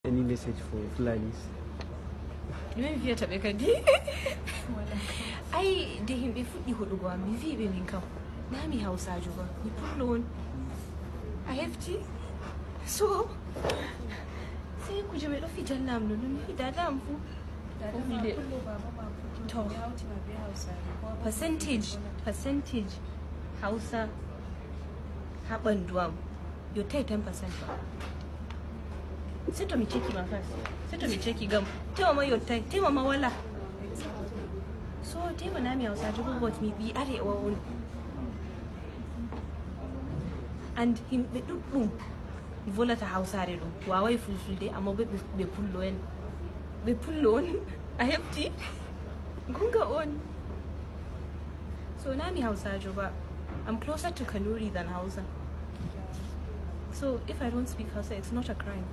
Any message for Fulanis? Min wiyata ɓe kadi ai de himɓe fuɗɗi huɗugo am mi wiɓe min kam na mi Hausaajo ba mi pullo on a hefti so sai kuje ɓe ɗo fijalla am nonon mi wi dada am fu to percentage Hausa ha ɓandu am yottai 10% ba. Sai to mi cheki ma first. Sai to mi cheki gam. Tewa ma yottai, tewa ma wala. So tewa na mi Hausaajo go but mi bi arewa on. And himɓe ɗuɗɗum volata Hausaare ɗum wawai Fulfulde amma ɓe pullo on. A hefti goonga on. So na mi Hausaajo ba. I'm closer to Kanuri than Hausa. So if I don't speak Hausa, it's not a crime.